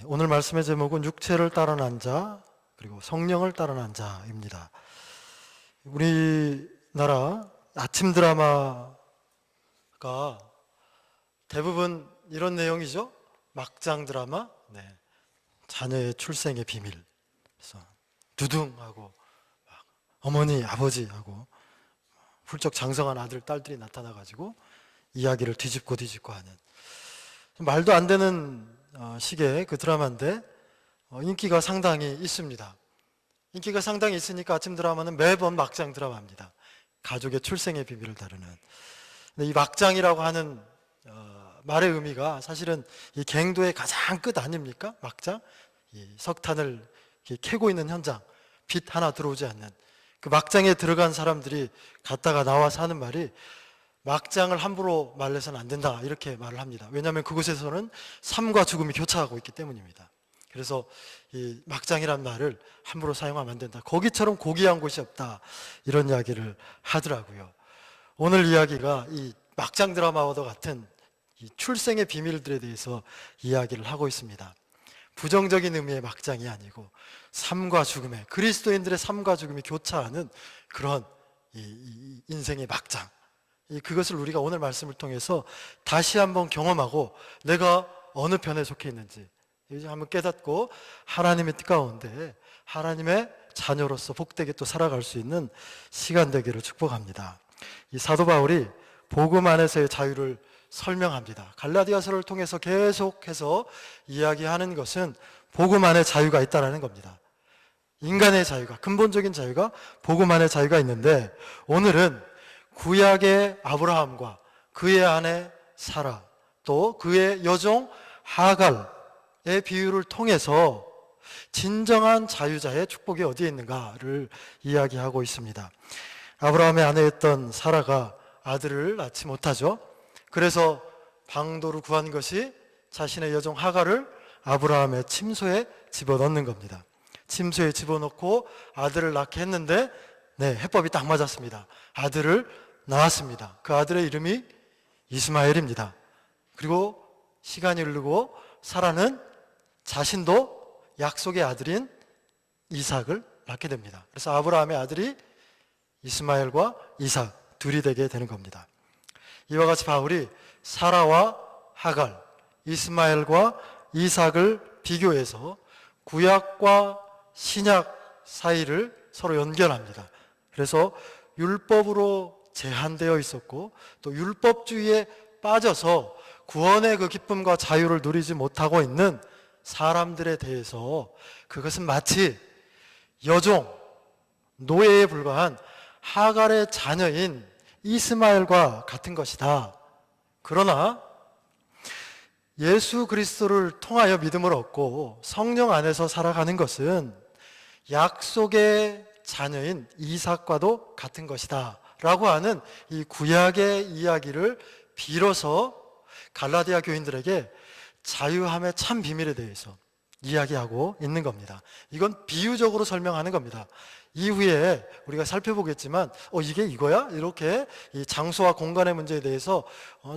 오늘 말씀의 제목은 육체를 따르는 자 그리고 성령을 따르는 자입니다. 우리나라 아침 드라마가 대부분 이런 내용이죠. 막장 드라마, 자녀의 출생의 비밀. 그래서 두둥하고 어머니, 아버지하고 훌쩍 장성한 아들, 딸들이 나타나가지고 이야기를 뒤집고 하는 말도 안 되는 식의 그 드라마인데 인기가 상당히 있습니다. 인기가 상당히 있으니까 아침 드라마는 매번 막장 드라마입니다. 가족의 출생의 비밀을 다루는. 근데 이 막장이라고 하는 말의 의미가 사실은 이 갱도의 가장 끝 아닙니까? 막장? 이 석탄을 캐고 있는 현장, 빛 하나 들어오지 않는 그 막장에 들어간 사람들이 갔다가 나와서 하는 말이 막장을 함부로 말해서는 안 된다 이렇게 말을 합니다. 왜냐하면 그곳에서는 삶과 죽음이 교차하고 있기 때문입니다. 그래서 이 막장이란 말을 함부로 사용하면 안 된다. 거기처럼 고귀한 곳이 없다 이런 이야기를 하더라고요. 오늘 이야기가 이 막장 드라마와도 같은 이 출생의 비밀들에 대해서 이야기를 하고 있습니다. 부정적인 의미의 막장이 아니고 삶과 죽음의, 그리스도인들의 삶과 죽음이 교차하는 그런 이 인생의 막장, 그것을 우리가 오늘 말씀을 통해서 다시 한번 경험하고 내가 어느 편에 속해 있는지 이제 한번 깨닫고 하나님의 뜻 가운데 하나님의 자녀로서 복되게 또 살아갈 수 있는 시간 되기를 축복합니다. 이 사도 바울이 복음 안에서의 자유를 설명합니다. 갈라디아서를 통해서 계속해서 이야기하는 것은 복음 안에 자유가 있다는 겁니다. 인간의 자유가, 근본적인 자유가 복음 안에 자유가 있는데 오늘은 구약의 아브라함과 그의 아내 사라 또 그의 여종 하갈의 비유를 통해서 진정한 자유자의 축복이 어디에 있는가를 이야기하고 있습니다. 아브라함의 아내였던 사라가 아들을 낳지 못하죠. 그래서 방도를 구한 것이 자신의 여종 하갈을 아브라함의 침소에 집어넣는 겁니다. 침소에 집어넣고 아들을 낳게 했는데 해법이 딱 맞았습니다. 아들을 낳았습니다. 그 아들의 이름이 이스마엘입니다. 그리고 시간이 흐르고 사라는 자신도 약속의 아들인 이삭을 낳게 됩니다. 그래서 아브라함의 아들이 이스마엘과 이삭 둘이 되게 되는 겁니다. 이와 같이 바울이 사라와 하갈, 이스마엘과 이삭을 비교해서 구약과 신약 사이를 서로 연결합니다. 그래서 율법으로 제한되어 있었고 또 율법주의에 빠져서 구원의 그 기쁨과 자유를 누리지 못하고 있는 사람들에 대해서 그것은 마치 여종, 노예에 불과한 하갈의 자녀인 이스마엘과 같은 것이다. 그러나 예수 그리스도를 통하여 믿음을 얻고 성령 안에서 살아가는 것은 약속의 자녀인 이삭과도 같은 것이다 라고 하는 이 구약의 이야기를 빌어서 갈라디아 교인들에게 자유함의 참 비밀에 대해서 이야기하고 있는 겁니다. 이건 비유적으로 설명하는 겁니다. 이후에 우리가 살펴보겠지만 이게 이거야? 이렇게 이 장소와 공간의 문제에 대해서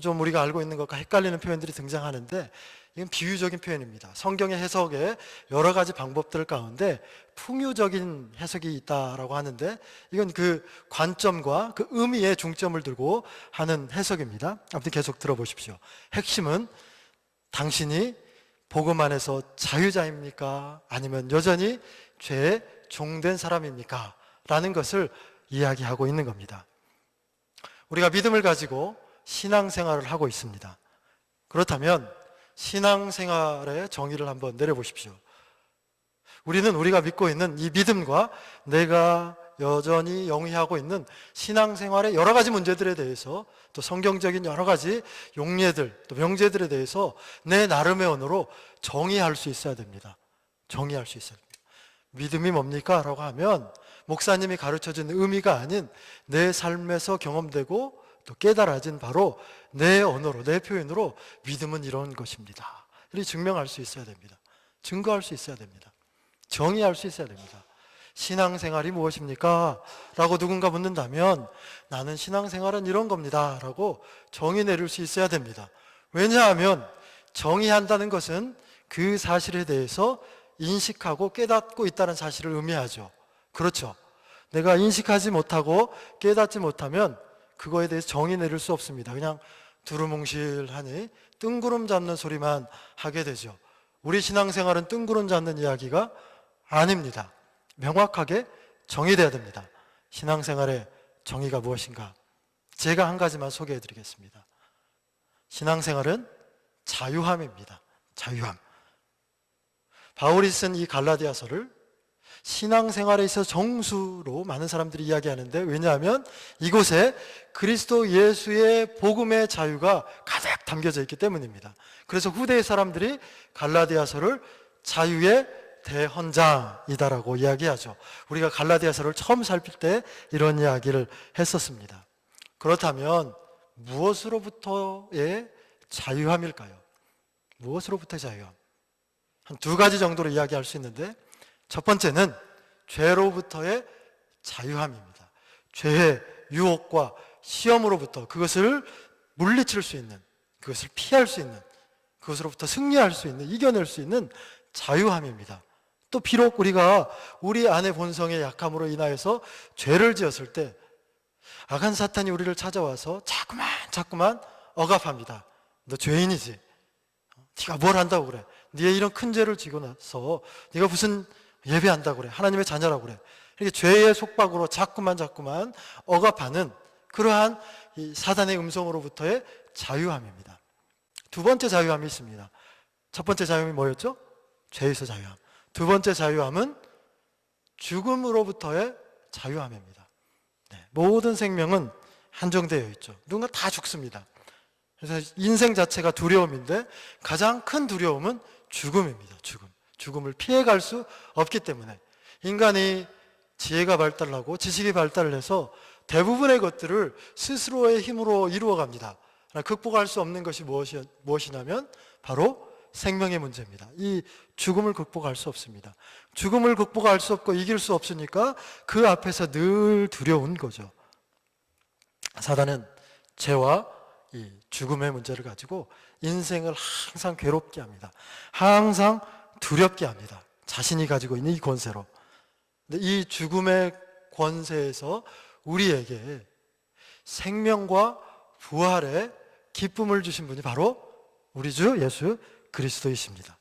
좀 우리가 알고 있는 것과 헷갈리는 표현들이 등장하는데 이건 비유적인 표현입니다. 성경의 해석에 여러 가지 방법들 가운데 풍유적인 해석이 있다라고 하는데 이건 그 관점과 그 의미에 중점을 두고 하는 해석입니다. 아무튼 계속 들어보십시오. 핵심은 당신이 복음 안에서 자유자입니까? 아니면 여전히 죄에 종된 사람입니까? 라는 것을 이야기하고 있는 겁니다. 우리가 믿음을 가지고 신앙생활을 하고 있습니다. 그렇다면 신앙생활의 정의를 한번 내려보십시오. 우리는 우리가 믿고 있는 이 믿음과 내가 여전히 영위하고 있는 신앙생활의 여러 가지 문제들에 대해서 또 성경적인 여러 가지 용례들 또 명제들에 대해서 내 나름의 언어로 정의할 수 있어야 됩니다. 정의할 수 있어야 됩니다. 믿음이 뭡니까? 라고 하면 목사님이 가르쳐준 의미가 아닌 내 삶에서 경험되고 또 깨달아진 바로 내 언어로, 내 표현으로 믿음은 이런 것입니다. 이렇게 증명할 수 있어야 됩니다. 증거할 수 있어야 됩니다. 정의할 수 있어야 됩니다. 신앙생활이 무엇입니까? 라고 누군가 묻는다면 나는 신앙생활은 이런 겁니다. 라고 정의 내릴 수 있어야 됩니다. 왜냐하면 정의한다는 것은 그 사실에 대해서 인식하고 깨닫고 있다는 사실을 의미하죠. 그렇죠. 내가 인식하지 못하고 깨닫지 못하면 그거에 대해서 정의 내릴 수 없습니다. 그냥 두루뭉실하니 뜬구름 잡는 소리만 하게 되죠. 우리 신앙생활은 뜬구름 잡는 이야기가 아닙니다. 명확하게 정의돼야 됩니다. 신앙생활의 정의가 무엇인가? 제가 한 가지만 소개해 드리겠습니다. 신앙생활은 자유함입니다. 자유함. 바울이 쓴 이 갈라디아서를 신앙생활에 있어서 정수로 많은 사람들이 이야기하는데, 왜냐하면 이곳에 그리스도 예수의 복음의 자유가 가득 담겨져 있기 때문입니다. 그래서 후대의 사람들이 갈라디아서를 자유의 대헌장이다라고 이야기하죠. 우리가 갈라디아서를 처음 살필 때 이런 이야기를 했었습니다. 그렇다면 무엇으로부터의 자유함일까요? 무엇으로부터의 자유함? 한 두 가지 정도로 이야기할 수 있는데, 첫 번째는 죄로부터의 자유함입니다. 죄의 유혹과 시험으로부터 그것을 물리칠 수 있는, 그것을 피할 수 있는, 그것으로부터 승리할 수 있는, 이겨낼 수 있는 자유함입니다. 또 비록 우리가 우리 안의 본성의 약함으로 인하여서 죄를 지었을 때 악한 사탄이 우리를 찾아와서 자꾸만 억압합니다. 너 죄인이지? 네가 뭘 한다고 그래? 네가 이런 큰 죄를 지고 나서 네가 무슨 예배한다고 그래? 하나님의 자녀라고 그래? 이렇게 죄의 속박으로 자꾸만 억압하는 그러한 이 사단의 음성으로부터의 자유함입니다. 두 번째 자유함이 있습니다. 첫 번째 자유함이 뭐였죠? 죄에서 자유함. 두 번째 자유함은 죽음으로부터의 자유함입니다. 네, 모든 생명은 한정되어 있죠. 누군가 다 죽습니다. 그래서 인생 자체가 두려움인데 가장 큰 두려움은 죽음입니다. 죽음을 피해갈 수 없기 때문에 인간이 지혜가 발달하고 지식이 발달을 해서 대부분의 것들을 스스로의 힘으로 이루어갑니다. 극복할 수 없는 것이 무엇이냐면 바로 생명의 문제입니다. 이 죽음을 극복할 수 없습니다. 죽음을 극복할 수 없고 이길 수 없으니까 그 앞에서 늘 두려운 거죠. 사단은 죄와 이 죽음의 문제를 가지고 인생을 항상 괴롭게 합니다. 항상 두렵게 합니다. 자신이 가지고 있는 이 권세로. 근데 이 죽음의 권세에서 우리에게 생명과 부활의 기쁨을 주신 분이 바로 우리 주 예수 그리스도이십니다.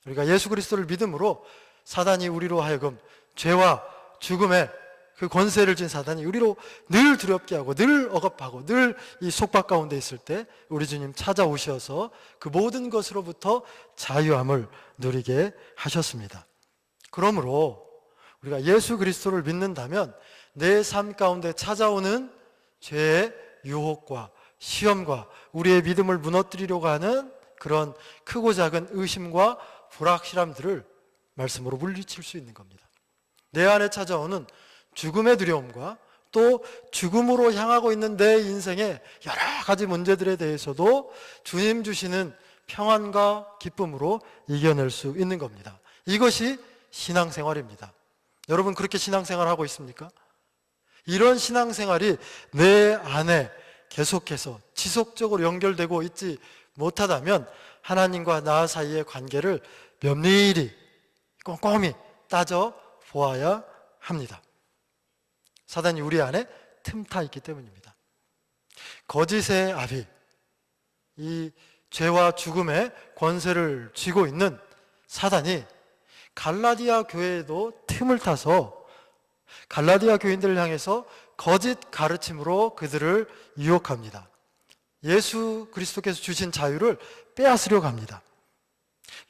우리가 예수 그리스도를 믿음으로 사단이 우리로 하여금 죄와 죽음의 그 권세를 진 사단이 우리로 늘 두렵게 하고 늘 억압하고 늘 이 속박 가운데 있을 때 우리 주님 찾아오셔서 그 모든 것으로부터 자유함을 누리게 하셨습니다. 그러므로 우리가 예수 그리스도를 믿는다면 내 삶 가운데 찾아오는 죄의 유혹과 시험과 우리의 믿음을 무너뜨리려고 하는 그런 크고 작은 의심과 불확실함들을 말씀으로 물리칠 수 있는 겁니다. 내 안에 찾아오는 죽음의 두려움과 또 죽음으로 향하고 있는 내 인생의 여러 가지 문제들에 대해서도 주님 주시는 평안과 기쁨으로 이겨낼 수 있는 겁니다. 이것이 신앙생활입니다. 여러분 그렇게 신앙생활하고 있습니까? 이런 신앙생활이 내 안에 계속해서 지속적으로 연결되고 있지 못하다면 하나님과 나 사이의 관계를 면밀히 꼼꼼히 따져 보아야 합니다. 사단이 우리 안에 틈타 있기 때문입니다. 거짓의 아비, 이 죄와 죽음의 권세를 쥐고 있는 사단이 갈라디아 교회에도 틈을 타서 갈라디아 교인들을 향해서 거짓 가르침으로 그들을 유혹합니다. 예수 그리스도께서 주신 자유를 빼앗으려고 합니다.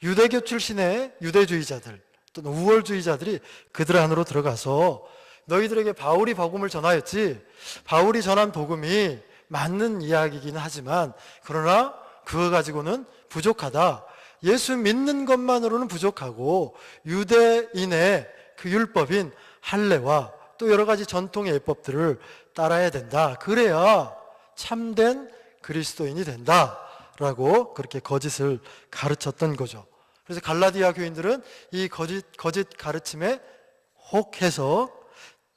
유대교 출신의 유대주의자들 또는 우월주의자들이 그들 안으로 들어가서 너희들에게 바울이 복음을 전하였지, 바울이 전한 복음이 맞는 이야기이긴 하지만 그러나 그거 가지고는 부족하다. 예수 믿는 것만으로는 부족하고 유대인의 그 율법인 할례와 또 여러 가지 전통의 예법들을 따라야 된다. 그래야 참된 그리스도인이 된다라고 그렇게 거짓을 가르쳤던 거죠. 그래서 갈라디아 교인들은 이 거짓 가르침에 혹해서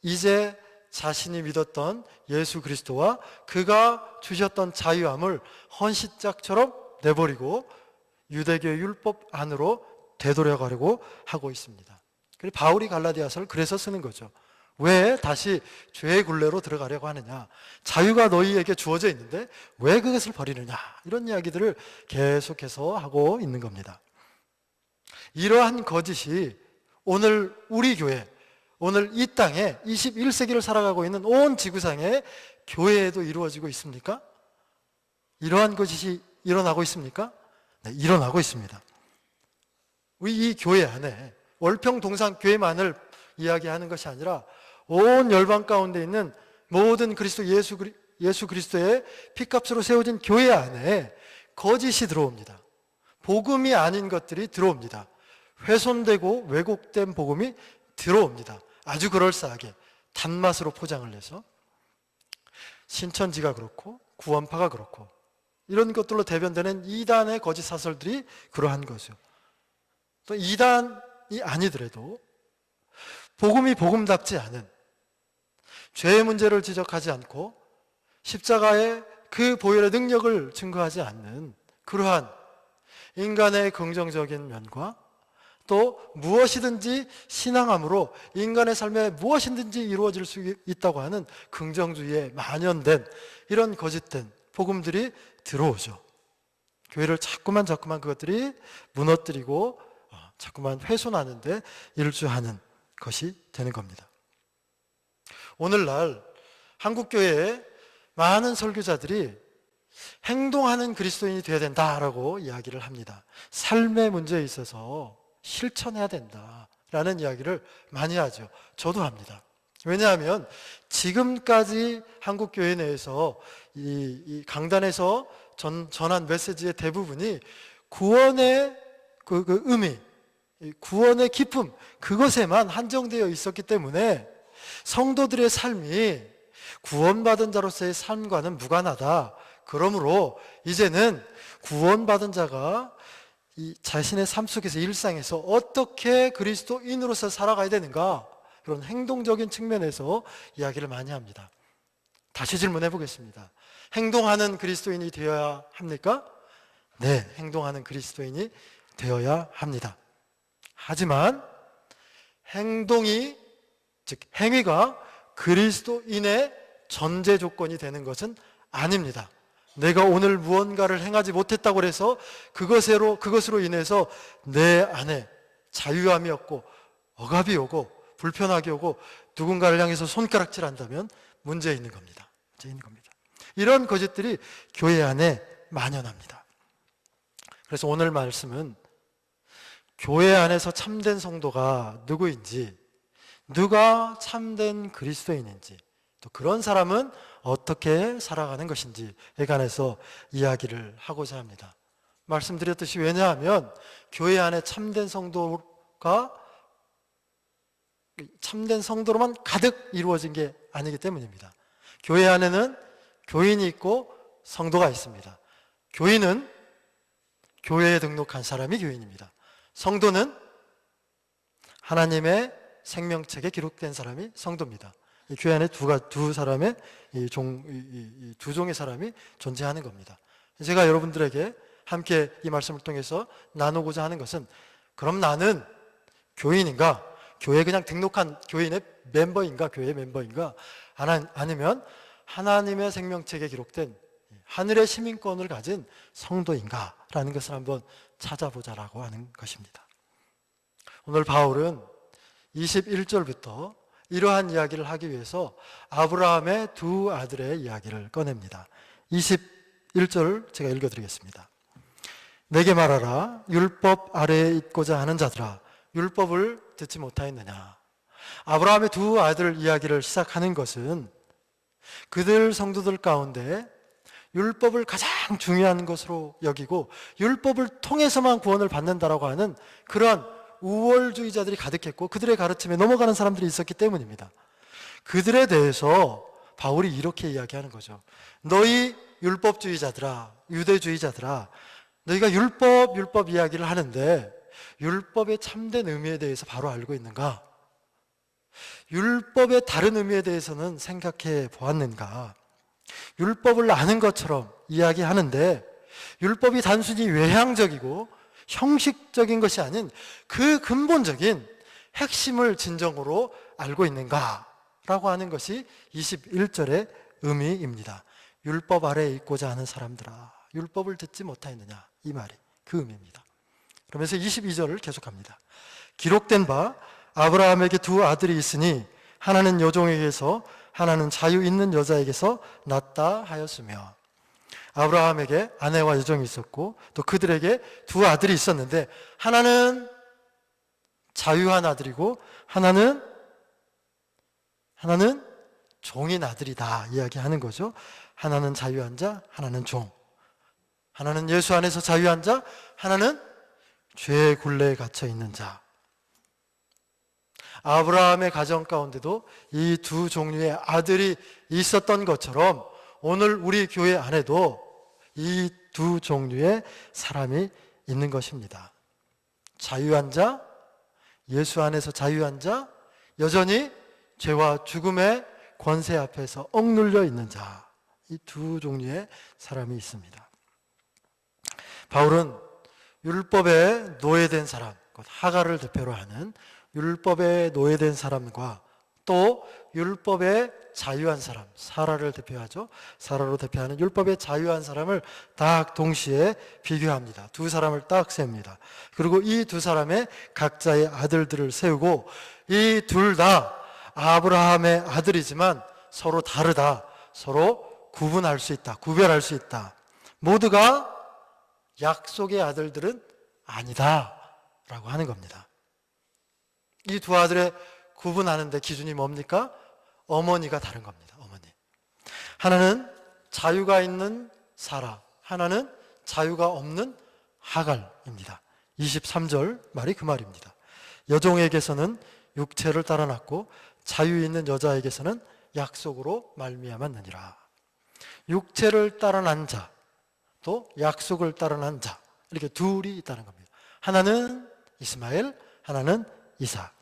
이제 자신이 믿었던 예수 그리스도와 그가 주셨던 자유함을 헌신짝처럼 내버리고 유대교의 율법 안으로 되돌아가려고 하고 있습니다. 그리고 바울이 갈라디아서를 그래서 쓰는 거죠. 왜 다시 죄의 굴레로 들어가려고 하느냐? 자유가 너희에게 주어져 있는데 왜 그것을 버리느냐? 이런 이야기들을 계속해서 하고 있는 겁니다. 이러한 거짓이 오늘 우리 교회, 오늘 이 땅에 21세기를 살아가고 있는 온 지구상의 교회에도 이루어지고 있습니까? 이러한 거짓이 일어나고 있습니까? 네, 일어나고 있습니다. 우리 이 교회 안에 월평동산 교회만을 이야기하는 것이 아니라 온 열방 가운데 있는 모든 그리스도 예수 그리스도의 피값으로 세워진 교회 안에 거짓이 들어옵니다. 복음이 아닌 것들이 들어옵니다. 훼손되고 왜곡된 복음이 들어옵니다. 아주 그럴싸하게 단맛으로 포장을 해서 신천지가 그렇고 구원파가 그렇고 이런 것들로 대변되는 이단의 거짓 사설들이 그러한 거죠. 또 이단이 아니더라도 복음이 복음답지 않은, 죄의 문제를 지적하지 않고 십자가의 그 보혈의 능력을 증거하지 않는 그러한 인간의 긍정적인 면과 또 무엇이든지 신앙함으로 인간의 삶에 무엇이든지 이루어질 수 있다고 하는 긍정주의에 만연된 이런 거짓된 복음들이 들어오죠. 교회를 자꾸만 그것들이 무너뜨리고 자꾸만 훼손하는 데 일조하는 것이 되는 겁니다. 오늘날 한국교회에 많은 설교자들이 행동하는 그리스도인이 되어야 된다라고 이야기를 합니다. 삶의 문제에 있어서 실천해야 된다라는 이야기를 많이 하죠. 저도 합니다. 왜냐하면 지금까지 한국교회 내에서 이 강단에서 전한 메시지의 대부분이 구원의 그 의미, 구원의 기쁨, 그것에만 한정되어 있었기 때문에 성도들의 삶이 구원받은 자로서의 삶과는 무관하다. 그러므로 이제는 구원받은 자가 이 자신의 삶 속에서 일상에서 어떻게 그리스도인으로서 살아가야 되는가, 그런 행동적인 측면에서 이야기를 많이 합니다. 다시 질문해 보겠습니다. 행동하는 그리스도인이 되어야 합니까? 네, 행동하는 그리스도인이 되어야 합니다. 하지만 행동이, 즉 행위가 그리스도인의 전제 조건이 되는 것은 아닙니다. 내가 오늘 무언가를 행하지 못했다고 해서 그것으로 인해서 내 안에 자유함이 없고 억압이 오고 불편하게 오고 누군가를 향해서 손가락질한다면 문제 있는 겁니다. 문제 있는 겁니다. 이런 거짓들이 교회 안에 만연합니다. 그래서 오늘 말씀은 교회 안에서 참된 성도가 누구인지, 누가 참된 그리스도인인지, 또 그런 사람은 어떻게 살아가는 것인지에 관해서 이야기를 하고자 합니다. 말씀드렸듯이, 왜냐하면 교회 안에 참된 성도가 참된 성도로만 가득 이루어진 게 아니기 때문입니다. 교회 안에는 교인이 있고 성도가 있습니다. 교인은 교회에 등록한 사람이 교인입니다. 성도는 하나님의 생명책에 기록된 사람이 성도입니다. 이 교회 안에 두 사람의 두 종의 사람이 존재하는 겁니다. 제가 여러분들에게 함께 이 말씀을 통해서 나누고자 하는 것은, 그럼 나는 교인인가? 교회에 그냥 등록한 교인의 멤버인가? 교회의 멤버인가? 아니면 하나님의 생명책에 기록된 하늘의 시민권을 가진 성도인가? 라는 것을 한번 찾아보자라고 하는 것입니다. 오늘 바울은 21절부터 이러한 이야기를 하기 위해서 아브라함의 두 아들의 이야기를 꺼냅니다. 21절 제가 읽어드리겠습니다. 내게 말하라. 율법 아래에 있고자 하는 자들아, 율법을 듣지 못하였느냐. 아브라함의 두 아들 이야기를 시작하는 것은 그들 성도들 가운데 율법을 가장 중요한 것으로 여기고 율법을 통해서만 구원을 받는다라고 하는 그런 우월주의자들이 가득했고 그들의 가르침에 넘어가는 사람들이 있었기 때문입니다. 그들에 대해서 바울이 이렇게 이야기하는 거죠. 너희 율법주의자들아, 유대주의자들아, 너희가 율법 이야기를 하는데 율법의 참된 의미에 대해서 바로 알고 있는가? 율법의 다른 의미에 대해서는 생각해 보았는가? 율법을 아는 것처럼 이야기하는데 율법이 단순히 외향적이고 형식적인 것이 아닌 그 근본적인 핵심을 진정으로 알고 있는가라고 하는 것이 21절의 의미입니다. 율법 아래에 있고자 하는 사람들아, 율법을 듣지 못하였느냐, 이 말이 그 의미입니다. 그러면서 22절을 계속합니다. 기록된 바 아브라함에게 두 아들이 있으니 하나는 여종에게서 하나는 자유 있는 여자에게서 낳았다 하였으며, 아브라함에게 아내와 여종이 있었고 또 그들에게 두 아들이 있었는데 하나는 자유한 아들이고 하나는 종인 아들이다 이야기하는 거죠. 하나는 자유한 자, 하나는 종. 하나는 예수 안에서 자유한 자, 하나는 죄의 굴레에 갇혀 있는 자. 아브라함의 가정 가운데도 이 두 종류의 아들이 있었던 것처럼 오늘 우리 교회 안에도 이 두 종류의 사람이 있는 것입니다. 자유한 자, 예수 안에서 자유한 자, 여전히 죄와 죽음의 권세 앞에서 억눌려 있는 자, 이 두 종류의 사람이 있습니다. 바울은 율법에 노예된 사람, 곧 하갈을 대표로 하는 율법에 노예된 사람과 또 율법에 자유한 사람, 사라를 대표하죠. 사라로 대표하는 율법에 자유한 사람을 딱 동시에 비교합니다. 두 사람을 딱 세웁니다. 그리고 이 두 사람의 각자의 아들들을 세우고 이 둘 다 아브라함의 아들이지만 서로 다르다, 서로 구분할 수 있다, 구별할 수 있다. 모두가 약속의 아들들은 아니다 라고 하는 겁니다. 이 두 아들의 구분하는데 기준이 뭡니까? 어머니가 다른 겁니다. 어머니. 하나는 자유가 있는 사라, 하나는 자유가 없는 하갈입니다. 23절 말이 그 말입니다. 여종에게서는 육체를 따라 낳고 자유 있는 여자에게서는 약속으로 말미암았느니라. 육체를 따라 낳은 자, 또 약속을 따라 낳은 자, 이렇게 둘이 있다는 겁니다. 하나는 이스마엘, 하나는 이삭.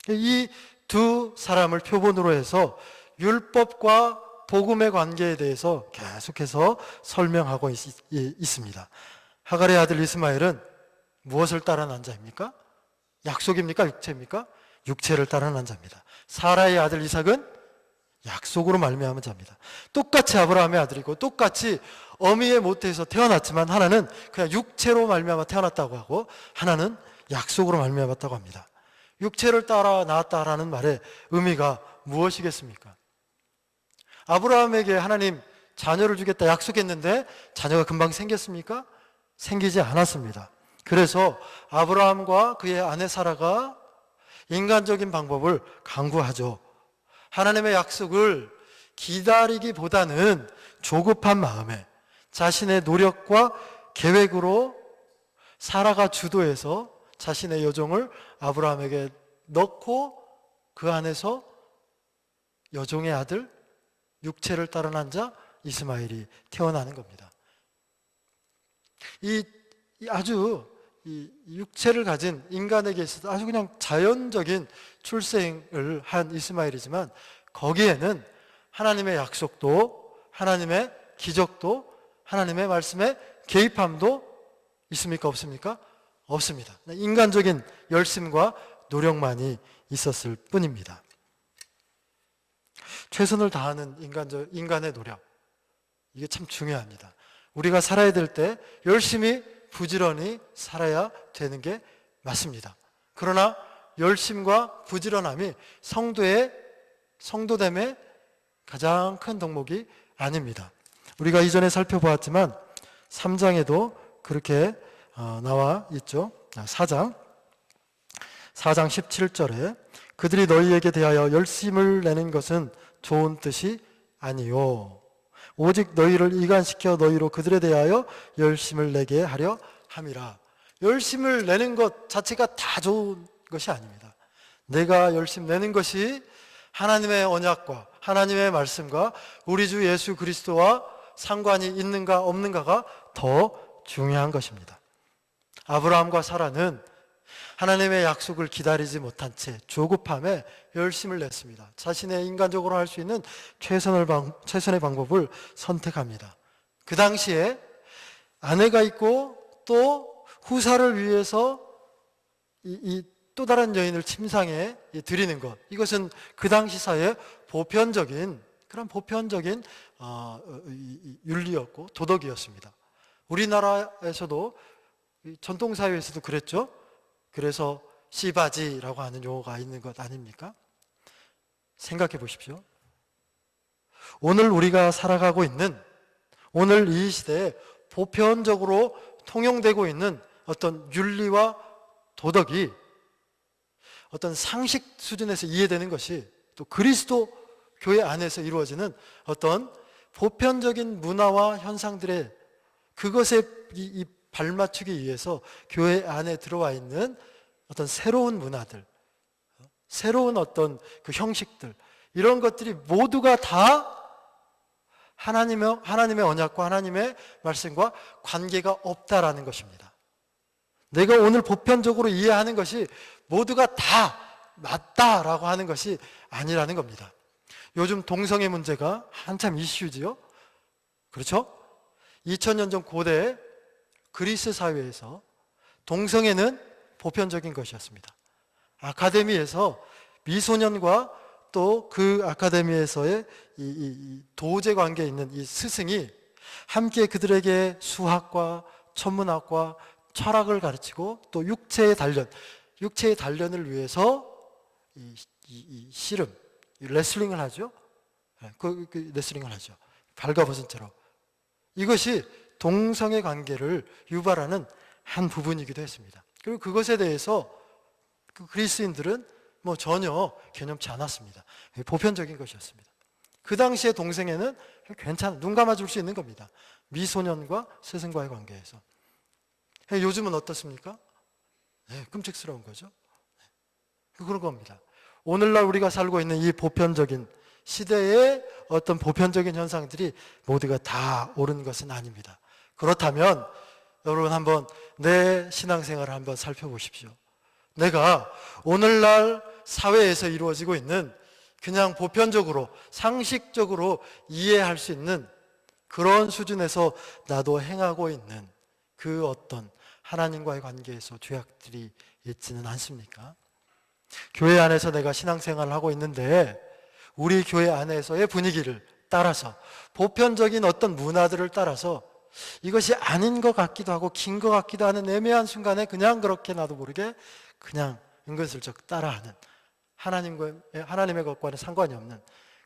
이 두 사람을 표본으로 해서 율법과 복음의 관계에 대해서 계속해서 설명하고 있습니다. 하갈의 아들 이스마엘은 무엇을 따라 난 자입니까? 약속입니까? 육체입니까? 육체를 따라 난 자입니다. 사라의 아들 이삭은 약속으로 말미암은 자입니다. 똑같이 아브라함의 아들이고 똑같이 어미의 모태에서 태어났지만 하나는 그냥 육체로 말미암아 태어났다고 하고 하나는 약속으로 말미암았다고 합니다. 육체를 따라 낳았다라는 말의 의미가 무엇이겠습니까? 아브라함에게 하나님 자녀를 주겠다 약속했는데 자녀가 금방 생겼습니까? 생기지 않았습니다. 그래서 아브라함과 그의 아내 사라가 인간적인 방법을 강구하죠. 하나님의 약속을 기다리기보다는 조급한 마음에 자신의 노력과 계획으로 사라가 주도해서 자신의 여종을 아브라함에게 넣고 그 안에서 여종의 아들, 육체를 따라 난 자 이스마엘이 태어나는 겁니다. 이 육체를 가진 인간에게 있어서 아주 그냥 자연적인 출생을 한 이스마엘이지만 거기에는 하나님의 약속도 하나님의 기적도 하나님의 말씀의 개입함도 있습니까? 없습니까? 없습니다. 인간적인 열심과 노력만이 있었을 뿐입니다. 최선을 다하는 인간의 노력, 이게 참 중요합니다. 우리가 살아야 될 때 열심히 부지런히 살아야 되는 게 맞습니다. 그러나 열심과 부지런함이 성도됨의 가장 큰 덕목이 아닙니다. 우리가 이전에 살펴보았지만 3장에도 그렇게 나와 있죠. 4장 17절에 그들이 너희에게 대하여 열심을 내는 것은 좋은 뜻이 아니요 오직 너희를 이간시켜 너희로 그들에 대하여 열심을 내게 하려 함이라. 열심을 내는 것 자체가 다 좋은 것이 아닙니다. 내가 열심 내는 것이 하나님의 언약과 하나님의 말씀과 우리 주 예수 그리스도와 상관이 있는가 없는가가 더 중요한 것입니다. 아브라함과 사라는 하나님의 약속을 기다리지 못한 채 조급함에 열심을 냈습니다. 자신의 인간적으로 할 수 있는 최선의 방법을 선택합니다. 그 당시에 아내가 있고 또 후사를 위해서 이 또 다른 여인을 침상에 드리는 것, 이것은 그 당시 사회의 보편적인 그런 보편적인 윤리였고 도덕이었습니다. 우리나라에서도 전통 사회에서도 그랬죠. 그래서 씨바지라고 하는 용어가 있는 것 아닙니까? 생각해 보십시오. 오늘 우리가 살아가고 있는, 오늘 이 시대에 보편적으로 통용되고 있는 어떤 윤리와 도덕이 어떤 상식 수준에서 이해되는 것이 또 그리스도 교회 안에서 이루어지는 어떤 보편적인 문화와 현상들의 그것에 이 발맞추기 위해서 교회 안에 들어와 있는 어떤 새로운 문화들, 새로운 어떤 그 형식들, 이런 것들이 모두가 다 하나님의 언약과 하나님의 말씀과 관계가 없다라는 것입니다. 내가 오늘 보편적으로 이해하는 것이 모두가 다 맞다라고 하는 것이 아니라는 겁니다. 요즘 동성애 문제가 한참 이슈지요. 그렇죠? 2000년 전 고대 그리스 사회에서 동성애는 보편적인 것이었습니다. 아카데미에서 미소년과 또 그 아카데미에서의 이 도제 관계에 있는 이 스승이 함께 그들에게 수학과 천문학과 철학을 가르치고 또 육체의 단련을 위해서 이 씨름, 레슬링을 하죠. 그 레슬링을 하죠. 발가벗은 채로. 이것이 동성애 관계를 유발하는 한 부분이기도 했습니다. 그리고 그것에 대해서 그 그리스인들은 뭐 전혀 개념치 않았습니다. 보편적인 것이었습니다. 그 당시에 동성애는 눈 감아줄 수 있는 겁니다. 미소년과 스승과의 관계에서. 요즘은 어떻습니까? 네, 끔찍스러운 거죠. 그런 겁니다. 오늘날 우리가 살고 있는 이 보편적인 시대의 어떤 보편적인 현상들이 모두가 다 옳은 것은 아닙니다. 그렇다면 여러분 한번 내 신앙생활을 한번 살펴보십시오. 내가 오늘날 사회에서 이루어지고 있는 그냥 보편적으로 상식적으로 이해할 수 있는 그런 수준에서 나도 행하고 있는 그 어떤 하나님과의 관계에서 죄악들이 있지는 않습니까? 교회 안에서 내가 신앙생활을 하고 있는데 우리 교회 안에서의 분위기를 따라서 보편적인 어떤 문화들을 따라서 이것이 아닌 것 같기도 하고 긴 것 같기도 하는 애매한 순간에 그냥 그렇게 나도 모르게 그냥 은근슬쩍 따라하는 하나님의 것과는 상관이 없는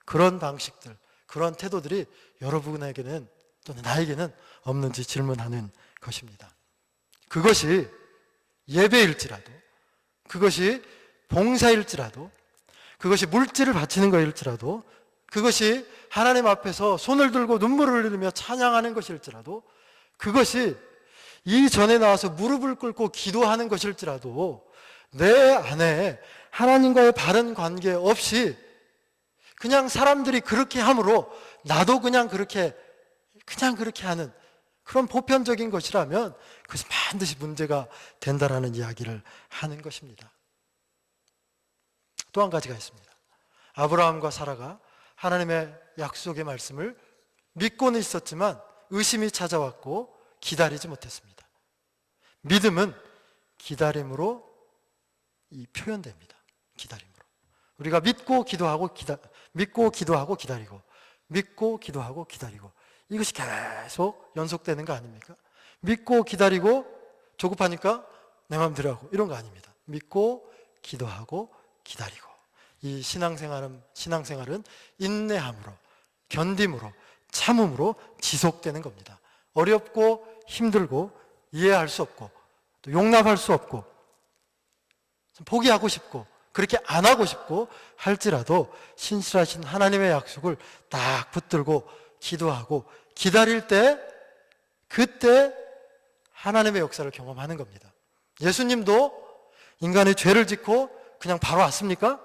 그런 방식들, 그런 태도들이 여러분에게는 또는 나에게는 없는지 질문하는 것입니다. 그것이 예배일지라도, 그것이 봉사일지라도, 그것이 물질을 바치는 것일지라도, 그것이 하나님 앞에서 손을 들고 눈물을 흘리며 찬양하는 것일지라도, 그것이 이전에 나와서 무릎을 꿇고 기도하는 것일지라도 내 안에 하나님과의 바른 관계 없이 그냥 사람들이 그렇게 함으로 나도 그냥 그렇게 하는 그런 보편적인 것이라면 그것이 반드시 문제가 된다라는 이야기를 하는 것입니다. 또 한 가지가 있습니다. 아브라함과 사라가 하나님의 약속의 말씀을 믿고는 있었지만 의심이 찾아왔고 기다리지 못했습니다. 믿음은 기다림으로 표현됩니다. 기다림으로. 우리가 믿고 기도하고 기다리고, 믿고 기도하고 기다리고, 이것이 계속 연속되는 거 아닙니까? 믿고 기다리고 조급하니까 내 마음대로 하고 이런 거 아닙니다. 믿고 기도하고 기다리고, 이 신앙생활은 인내함으로, 견딤으로, 참음으로 지속되는 겁니다. 어렵고 힘들고 이해할 수 없고 또 용납할 수 없고 포기하고 싶고 그렇게 안 하고 싶고 할지라도 신실하신 하나님의 약속을 딱 붙들고 기도하고 기다릴 때, 그때 하나님의 역사를 경험하는 겁니다. 예수님도 인간의 죄를 짓고 그냥 바로 왔습니까?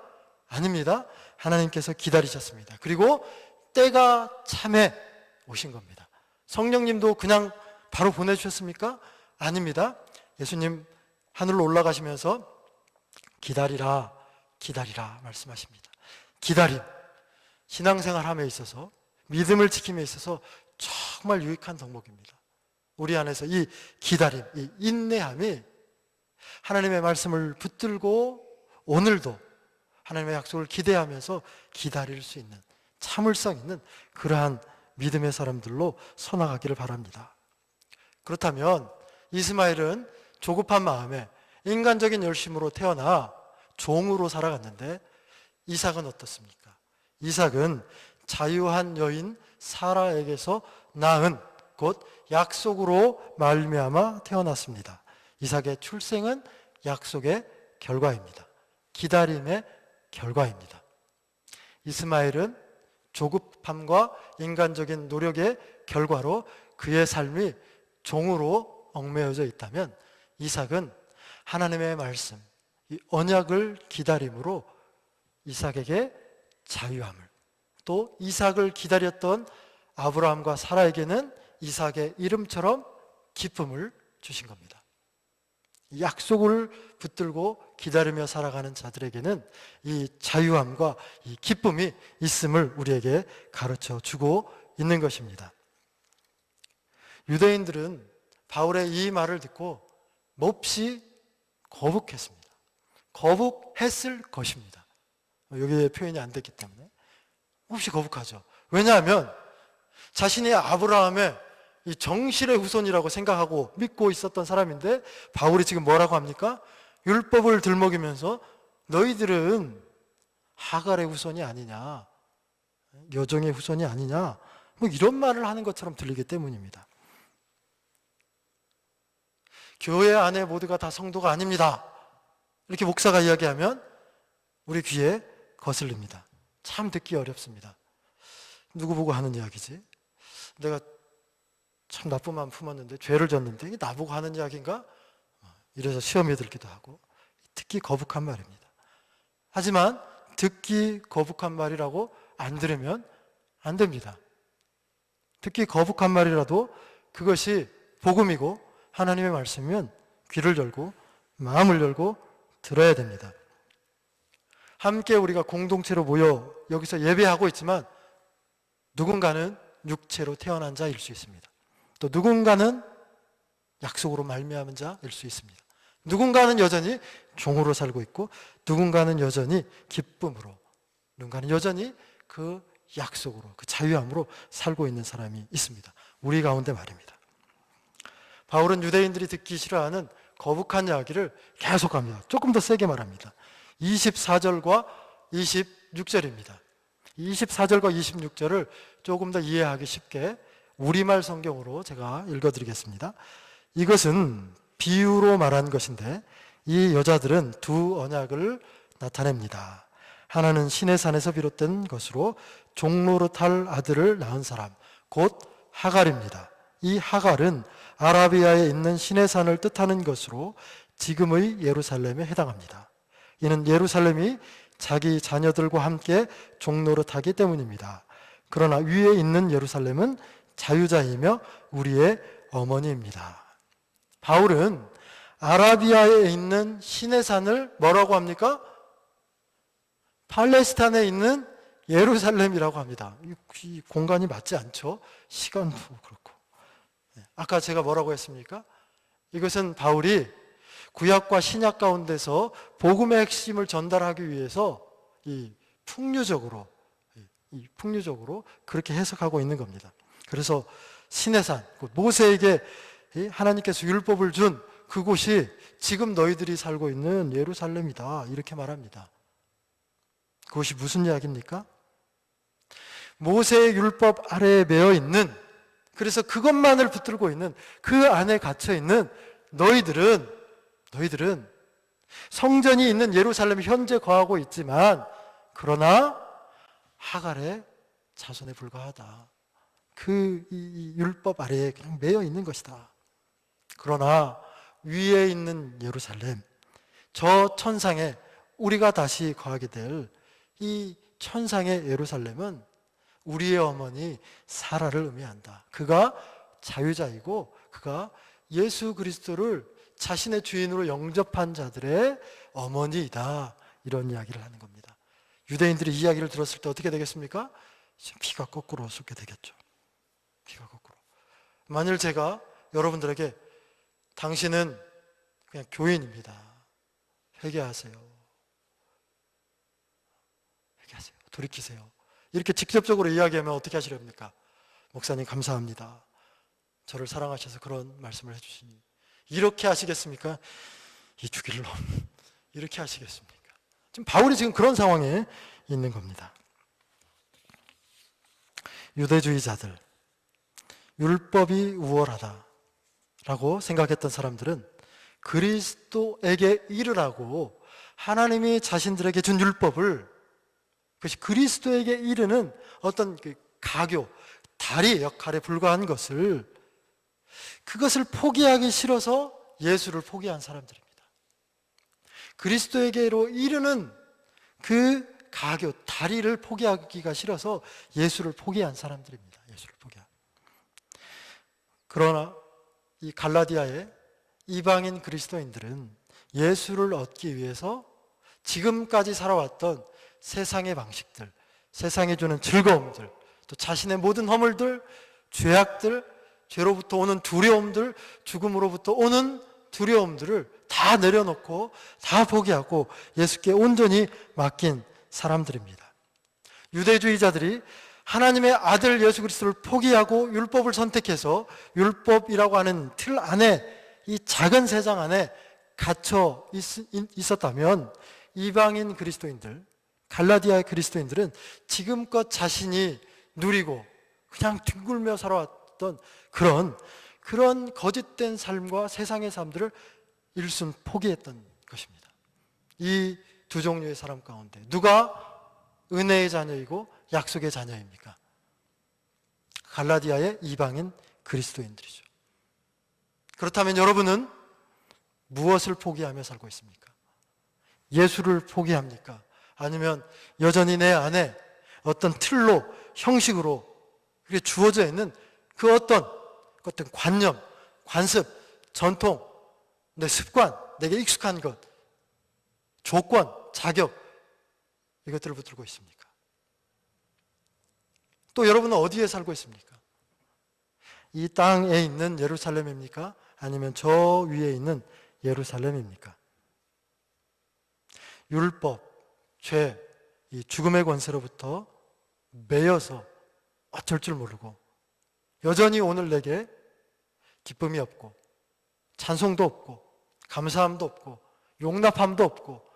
아닙니다. 하나님께서 기다리셨습니다. 그리고 때가 참에 오신 겁니다. 성령님도 그냥 바로 보내주셨습니까? 아닙니다. 예수님 하늘로 올라가시면서 기다리라, 기다리라 말씀하십니다. 기다림, 신앙생활함에 있어서, 믿음을 지킴에 있어서 정말 유익한 덕목입니다. 우리 안에서 이 기다림, 이 인내함이 하나님의 말씀을 붙들고 오늘도 하나님의 약속을 기대하면서 기다릴 수 있는, 참을성 있는 그러한 믿음의 사람들로 서나가기를 바랍니다. 그렇다면 이스마엘은 조급한 마음에 인간적인 열심으로 태어나 종으로 살아갔는데, 이삭은 어떻습니까? 이삭은 자유한 여인 사라에게서 낳은, 곧 약속으로 말미암아 태어났습니다. 이삭의 출생은 약속의 결과입니다. 기다림의 결과입니다. 이스마엘은 조급함과 인간적인 노력의 결과로 그의 삶이 종으로 얽매여져 있다면, 이삭은 하나님의 말씀, 이 언약을 기다림으로 이삭에게 자유함을, 또 이삭을 기다렸던 아브라함과 사라에게는 이삭의 이름처럼 기쁨을 주신 겁니다. 약속을 붙들고 기다리며 살아가는 자들에게는 이 자유함과 이 기쁨이 있음을 우리에게 가르쳐 주고 있는 것입니다. 유대인들은 바울의 이 말을 듣고 몹시 거북했습니다. 거북했을 것입니다. 여기에 표현이 안 됐기 때문에 몹시 거북하죠. 왜냐하면 자신이 아브라함의 이 정실의 후손이라고 생각하고 믿고 있었던 사람인데, 바울이 지금 뭐라고 합니까? 율법을 들먹이면서 너희들은 하갈의 후손이 아니냐, 여종의 후손이 아니냐, 뭐 이런 말을 하는 것처럼 들리기 때문입니다. 교회 안에 모두가 다 성도가 아닙니다, 이렇게 목사가 이야기하면 우리 귀에 거슬립니다. 참 듣기 어렵습니다. 누구 보고 하는 이야기지? 내가 참 나쁜 마음 품었는데, 죄를 졌는데 이게 나보고 하는 이야기인가? 이래서 시험에 들기도 하고, 듣기 거북한 말입니다. 하지만 듣기 거북한 말이라고 안 들으면 안 됩니다. 듣기 거북한 말이라도 그것이 복음이고 하나님의 말씀이면 귀를 열고 마음을 열고 들어야 됩니다. 함께 우리가 공동체로 모여 여기서 예배하고 있지만, 누군가는 육체로 태어난 자일 수 있습니다. 또 누군가는 약속으로 말미암은 자일 수 있습니다. 누군가는 여전히 종으로 살고 있고, 누군가는 여전히 기쁨으로, 누군가는 여전히 그 약속으로, 그 자유함으로 살고 있는 사람이 있습니다. 우리 가운데 말입니다. 바울은 유대인들이 듣기 싫어하는 거북한 이야기를 계속합니다. 조금 더 세게 말합니다. 24절과 26절입니다. 24절과 26절을 조금 더 이해하기 쉽게 우리말 성경으로 제가 읽어드리겠습니다. 이것은 비유로 말한 것인데, 이 여자들은 두 언약을 나타냅니다. 하나는 시내산에서 비롯된 것으로 종노릇할 아들을 낳은 사람, 곧 하갈입니다. 이 하갈은 아라비아에 있는 시내산을 뜻하는 것으로 지금의 예루살렘에 해당합니다. 이는 예루살렘이 자기 자녀들과 함께 종노릇하기 때문입니다. 그러나 위에 있는 예루살렘은 자유자이며 우리의 어머니입니다. 바울은 아라비아에 있는 시내산을 뭐라고 합니까? 팔레스타인에 있는 예루살렘이라고 합니다. 이 공간이 맞지 않죠? 시간도 그렇고. 아까 제가 뭐라고 했습니까? 이것은 바울이 구약과 신약 가운데서 복음의 핵심을 전달하기 위해서 풍류적으로 그렇게 해석하고 있는 겁니다. 그래서 시내산, 모세에게 하나님께서 율법을 준 그곳이 지금 너희들이 살고 있는 예루살렘이다, 이렇게 말합니다. 그것이 무슨 이야기입니까? 모세의 율법 아래에 매여 있는, 그래서 그것만을 붙들고 있는, 그 안에 갇혀 있는 너희들은 성전이 있는 예루살렘에 현재 거하고 있지만, 그러나 하갈의 자손에 불과하다. 이 율법 아래에 그냥 매여 있는 것이다. 그러나 위에 있는 예루살렘, 저 천상에 우리가 다시 거하게 될 이 천상의 예루살렘은 우리의 어머니 사라를 의미한다. 그가 자유자이고 그가 예수 그리스도를 자신의 주인으로 영접한 자들의 어머니이다, 이런 이야기를 하는 겁니다. 유대인들이 이 이야기를 들었을 때 어떻게 되겠습니까? 피가 거꾸로 솟게 되겠죠. 피가 거꾸로. 만일 제가 여러분들에게 당신은 그냥 교인입니다. 회개하세요. 회개하세요. 돌이키세요. 이렇게 직접적으로 이야기하면 어떻게 하시렵니까? 목사님 감사합니다. 저를 사랑하셔서 그런 말씀을 해주시니. 이렇게 하시겠습니까? 이 죽일 놈. 이렇게 하시겠습니까? 지금 바울이 지금 그런 상황에 있는 겁니다. 유대주의자들, 율법이 우월하다라고 생각했던 사람들은 그리스도에게 이르라고 하나님이 자신들에게 준 율법을, 그것이 그리스도에게 이르는 어떤 그 가교, 다리 역할에 불과한 것을, 그것을 포기하기 싫어서 예수를 포기한 사람들입니다. 그리스도에게로 이르는 그 가교, 다리를 포기하기가 싫어서 예수를 포기한 사람들입니다. 예수를 포기한. 그러나 이 갈라디아의 이방인 그리스도인들은 예수를 얻기 위해서 지금까지 살아왔던 세상의 방식들, 세상이 주는 즐거움들, 또 자신의 모든 허물들, 죄악들, 죄로부터 오는 두려움들, 죽음으로부터 오는 두려움들을 다 내려놓고 다 포기하고 예수께 온전히 맡긴 사람들입니다. 유대주의자들이 하나님의 아들 예수 그리스도를 포기하고 율법을 선택해서 율법이라고 하는 틀 안에, 이 작은 세상 안에 갇혀 있었다면 이방인 그리스도인들, 갈라디아의 그리스도인들은 지금껏 자신이 누리고 그냥 뒹굴며 살아왔던 그런 거짓된 삶과 세상의 삶들을 일순 포기했던 것입니다. 이 두 종류의 사람 가운데 누가 은혜의 자녀이고 약속의 자녀입니까? 갈라디아의 이방인 그리스도인들이죠. 그렇다면 여러분은 무엇을 포기하며 살고 있습니까? 예수를 포기합니까? 아니면 여전히 내 안에 어떤 틀로, 형식으로 그게 주어져 있는 그 어떤 관념, 관습, 전통, 내 습관, 내게 익숙한 것, 조건, 자격, 이것들을 붙들고 있습니까? 또 여러분은 어디에 살고 있습니까? 이 땅에 있는 예루살렘입니까? 아니면 저 위에 있는 예루살렘입니까? 율법, 죄, 이 죽음의 권세로부터 매여서 어쩔 줄 모르고 여전히 오늘 내게 기쁨이 없고 찬송도 없고 감사함도 없고 용납함도 없고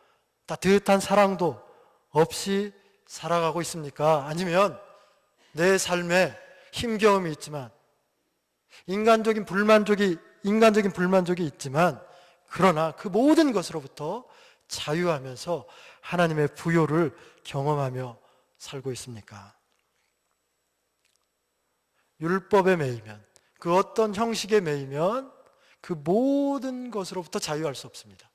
따뜻한 사랑도 없이 살아가고 있습니까? 아니면 내 삶에 힘겨움이 있지만 인간적인 불만족이 있지만 그러나 그 모든 것으로부터 자유하면서 하나님의 부요를 경험하며 살고 있습니까? 율법에 매이면, 그 어떤 형식에 매이면 그 모든 것으로부터 자유할 수 없습니다.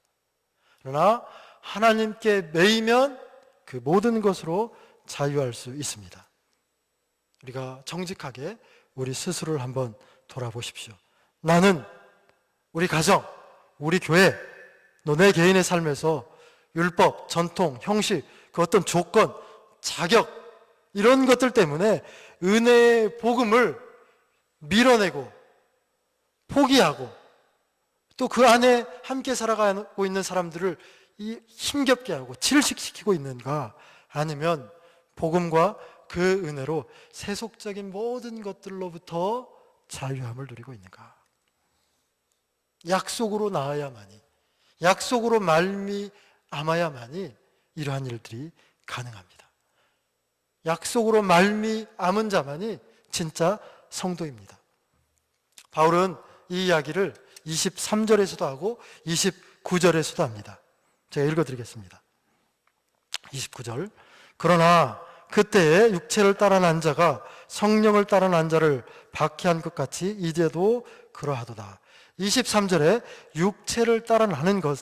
그러나 하나님께 매이면 그 모든 것으로 자유할 수 있습니다. 우리가 정직하게 우리 스스로를 한번 돌아보십시오. 나는, 우리 가정, 우리 교회, 너 내 개인의 삶에서 율법, 전통, 형식, 그 어떤 조건, 자격, 이런 것들 때문에 은혜의 복음을 밀어내고 포기하고 또 그 안에 함께 살아가고 있는 사람들을 힘겹게 하고 질식시키고 있는가? 아니면 복음과 그 은혜로 세속적인 모든 것들로부터 자유함을 누리고 있는가? 약속으로 나아야만이, 약속으로 말미암아야만이 이러한 일들이 가능합니다. 약속으로 말미암은 자만이 진짜 성도입니다. 바울은 이 이야기를 23절에서도 하고 29절에서도 합니다. 제가 읽어드리겠습니다. 29절. 그러나 그때에 육체를 따라 난 자가 성령을 따라 난 자를 박해한 것 같이 이제도 그러하도다. 23절에 육체를 따라 나는 것,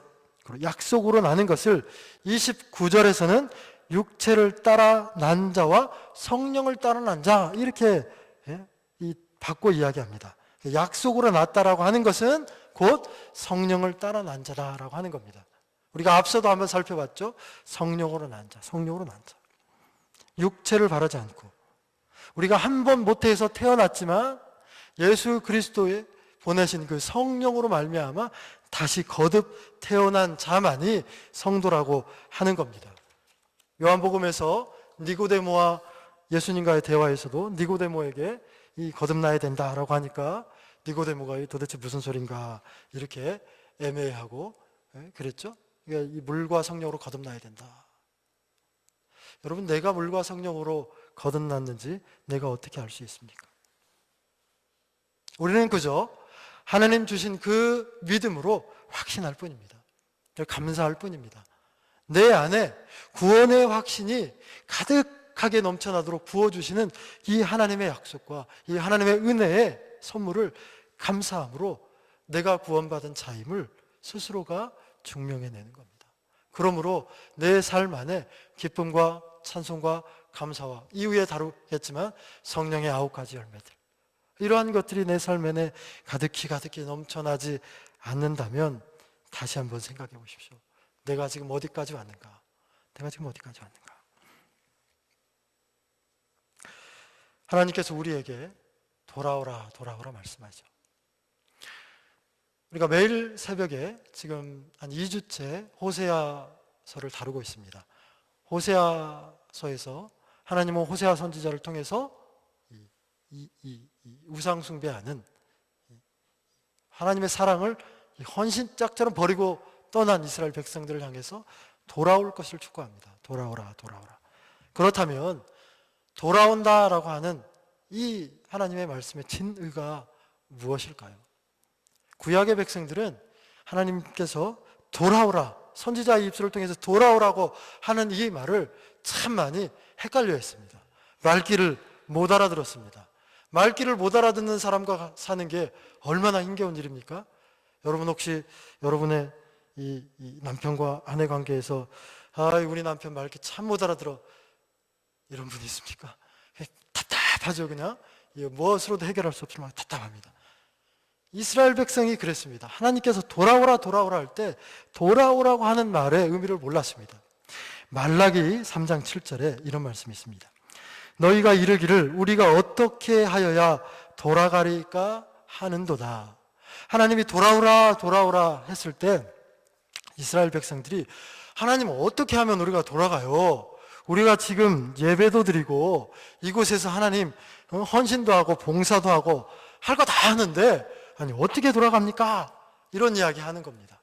약속으로 나는 것을 29절에서는 육체를 따라 난 자와 성령을 따라 난 자, 이렇게 바꿔 이야기합니다. 약속으로 났다라고 하는 것은 곧 성령을 따라 난 자다라고 하는 겁니다. 우리가 앞서도 한번 살펴봤죠. 성령으로 난 자, 성령으로 난 자. 육체를 바라지 않고 우리가 한 번 모태에서 태어났지만 예수 그리스도의 보내신 그 성령으로 말미암아 다시 거듭 태어난 자만이 성도라고 하는 겁니다. 요한복음에서 니고데모와 예수님과의 대화에서도 니고데모에게 이 거듭나야 된다라고 하니까 니고데모가 도대체 무슨 소린가 이렇게 애매해하고 그랬죠. 그러니까 이 물과 성령으로 거듭나야 된다. 여러분, 내가 물과 성령으로 거듭났는지 내가 어떻게 알 수 있습니까? 우리는 그저 하나님 주신 그 믿음으로 확신할 뿐입니다. 감사할 뿐입니다. 내 안에 구원의 확신이 가득하게 넘쳐나도록 부어주시는 이 하나님의 약속과 이 하나님의 은혜의 선물을 감사함으로 내가 구원받은 자임을 스스로가 증명해내는 겁니다. 그러므로 내 삶 안에 기쁨과 찬송과 감사와 이후에 다루겠지만 성령의 9가지 열매들, 이러한 것들이 내 삶 안에 가득히 넘쳐나지 않는다면 다시 한번 생각해 보십시오. 내가 지금 어디까지 왔는가? 내가 지금 어디까지 왔는가? 하나님께서 우리에게 돌아오라 말씀하죠. 우리가 매일 새벽에 지금 한 2주째 호세아서를 다루고 있습니다. 호세아서에서 하나님은 호세아 선지자를 통해서 우상 숭배하는 하나님의 사랑을 헌신짝처럼 버리고 떠난 이스라엘 백성들을 향해서 돌아올 것을 축구합니다. 돌아오라. 그렇다면 돌아온다라고 하는 이 하나님의 말씀의 진의가 무엇일까요? 구약의 백성들은 하나님께서 돌아오라, 선지자의 입술을 통해서 돌아오라고 하는 이 말을 참 많이 헷갈려 했습니다. 말귀를 못 알아들었습니다. 말귀를 못 알아듣는 사람과 사는 게 얼마나 힘겨운 일입니까? 여러분, 혹시 여러분의 이 남편과 아내 관계에서 우리 남편 말귀 참 못 알아들어, 이런 분이 있습니까? 답답하죠. 그냥 무엇으로도 해결할 수 없지만 답답합니다. 이스라엘 백성이 그랬습니다. 하나님께서 돌아오라 할 때 돌아오라고 하는 말의 의미를 몰랐습니다. 말라기 3장 7절에 이런 말씀이 있습니다. 너희가 이르기를 우리가 어떻게 하여야 돌아가리까 하는도다. 하나님이 돌아오라 했을 때 이스라엘 백성들이 하나님, 어떻게 하면 우리가 돌아가요? 우리가 지금 예배도 드리고 이곳에서 하나님 헌신도 하고 봉사도 하고 할 거 다 하는데 아니 어떻게 돌아갑니까? 이런 이야기 하는 겁니다.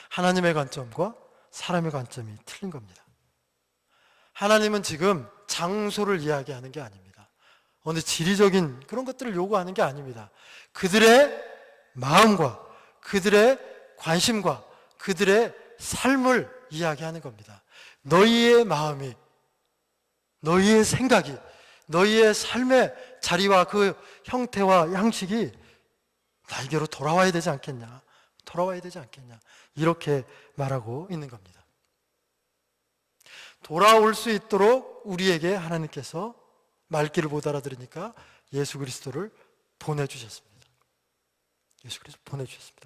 하나님의 관점과 사람의 관점이 틀린 겁니다. 하나님은 지금 장소를 이야기하는 게 아닙니다. 어느 지리적인 그런 것들을 요구하는 게 아닙니다. 그들의 마음과 그들의 관심과 그들의 삶을 이야기하는 겁니다. 너희의 마음이, 너희의 생각이, 너희의 삶의 자리와 그 형태와 양식이 나에게로 돌아와야 되지 않겠냐, 이렇게 말하고 있는 겁니다. 돌아올 수 있도록 우리에게 하나님께서 말귀를 못 알아들으니까 예수 그리스도를 보내주셨습니다.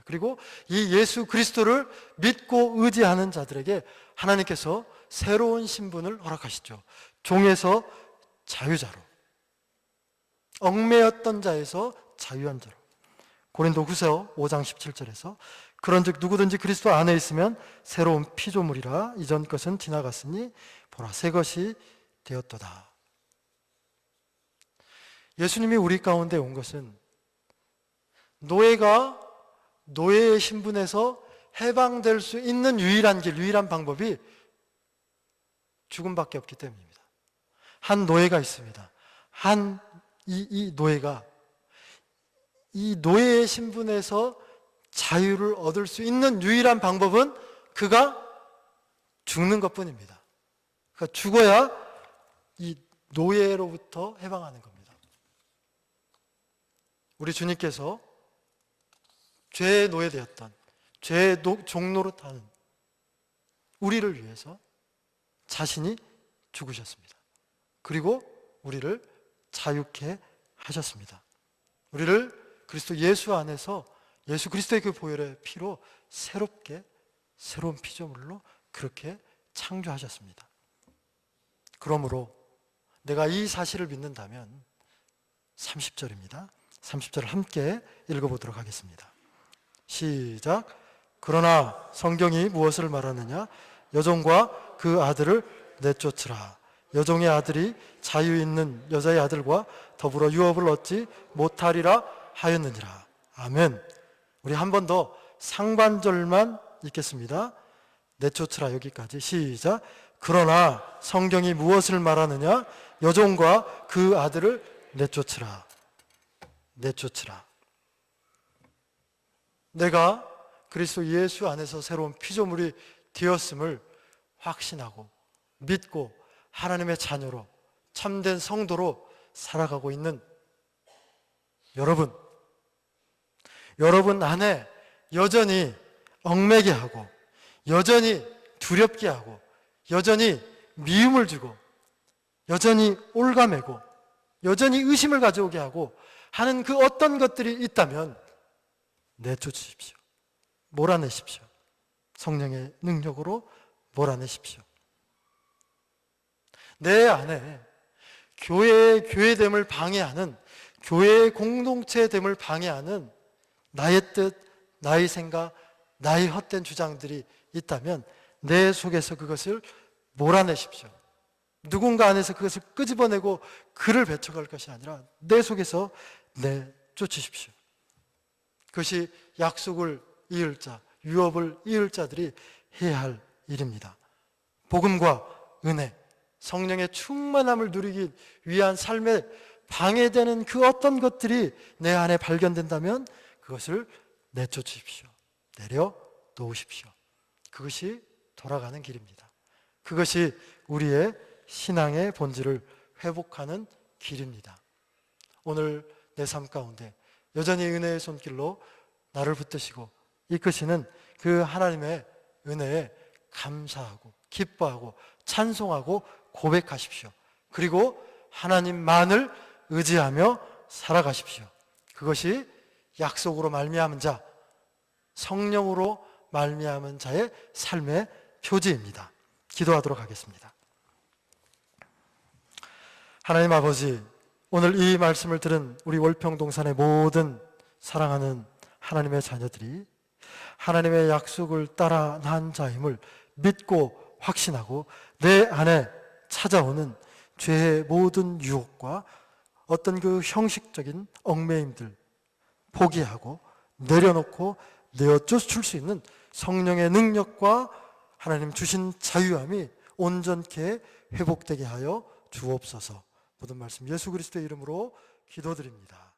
그리고 이 예수 그리스도를 믿고 의지하는 자들에게 하나님께서 새로운 신분을 허락하시죠. 종에서 자유자로, 얽매였던 자에서 자유한 자로. 고린도후서 5장 17절에서 그런즉 누구든지 그리스도 안에 있으면 새로운 피조물이라 이전 것은 지나갔으니 보라 새 것이 되었도다. 예수님이 우리 가운데 온 것은 노예가 노예의 신분에서 해방될 수 있는 유일한 길, 유일한 방법이 죽음밖에 없기 때문입니다. 한 노예가 있습니다. 이 노예가 이 노예의 신분에서 자유를 얻을 수 있는 유일한 방법은 그가 죽는 것뿐입니다. 그러니까 죽어야 이 노예로부터 해방하는 겁니다. 우리 주님께서 죄의 노예되었던, 죄의 종노릇하는 우리를 위해서 자신이 죽으셨습니다. 그리고 우리를 자유케 하셨습니다. 우리를 그리스도 예수 안에서 예수 그리스도의 그 보혈의 피로 새롭게 새로운 피조물로 그렇게 창조하셨습니다. 그러므로 내가 이 사실을 믿는다면 30절입니다. 30절을 함께 읽어보도록 하겠습니다. 시작. 그러나 성경이 무엇을 말하느냐? 여종과 그 아들을 내쫓으라. 여종의 아들이 자유 있는 여자의 아들과 더불어 유업을 얻지 못하리라 하였느니라. 아멘. 우리 한 번 더 상반절만 읽겠습니다. 내쫓으라 여기까지. 시작. 그러나 성경이 무엇을 말하느냐? 여종과 그 아들을 내쫓으라. 내쫓으라. 내가 그리스도 예수 안에서 새로운 피조물이 되었음을 확신하고 믿고 하나님의 자녀로 참된 성도로 살아가고 있는 여러분 안에 여전히 얽매게 하고 여전히 두렵게 하고 여전히 미움을 주고 여전히 올가매고 여전히 의심을 가져오게 하고 하는 그 어떤 것들이 있다면 내쫓으십시오. 몰아내십시오. 성령의 능력으로 몰아내십시오. 내 안에 교회의 교회됨을 방해하는, 교회의 공동체됨을 방해하는 나의 뜻, 나의 생각, 나의 헛된 주장들이 있다면 내 속에서 그것을 몰아내십시오. 누군가 안에서 그것을 끄집어내고 그를 배척할 것이 아니라 내 속에서 내쫓으십시오. 그것이 약속을 이을 자, 유업을 이을 자들이 해야 할 일입니다. 복음과 은혜, 성령의 충만함을 누리기 위한 삶에 방해되는 그 어떤 것들이 내 안에 발견된다면 그것을 내쫓으십시오. 내려놓으십시오. 그것이 돌아가는 길입니다. 그것이 우리의 신앙의 본질을 회복하는 길입니다. 오늘 내 삶 가운데 여전히 은혜의 손길로 나를 붙드시고 이끄시는 그 하나님의 은혜에 감사하고 기뻐하고 찬송하고 고백하십시오. 그리고 하나님만을 의지하며 살아가십시오. 그것이 약속으로 말미암은 자, 성령으로 말미암은 자의 삶의 표지입니다. 기도하도록 하겠습니다. 하나님 아버지, 오늘 이 말씀을 들은 우리 월평동산의 모든 사랑하는 하나님의 자녀들이 하나님의 약속을 따라 난 자임을 믿고 확신하고 내 안에 찾아오는 죄의 모든 유혹과 어떤 그 형식적인 얽매임들 포기하고 내려놓고 내어쫓을 수 있는 성령의 능력과 하나님 주신 자유함이 온전케 회복되게 하여 주옵소서. 모든 말씀 예수 그리스도의 이름으로 기도드립니다.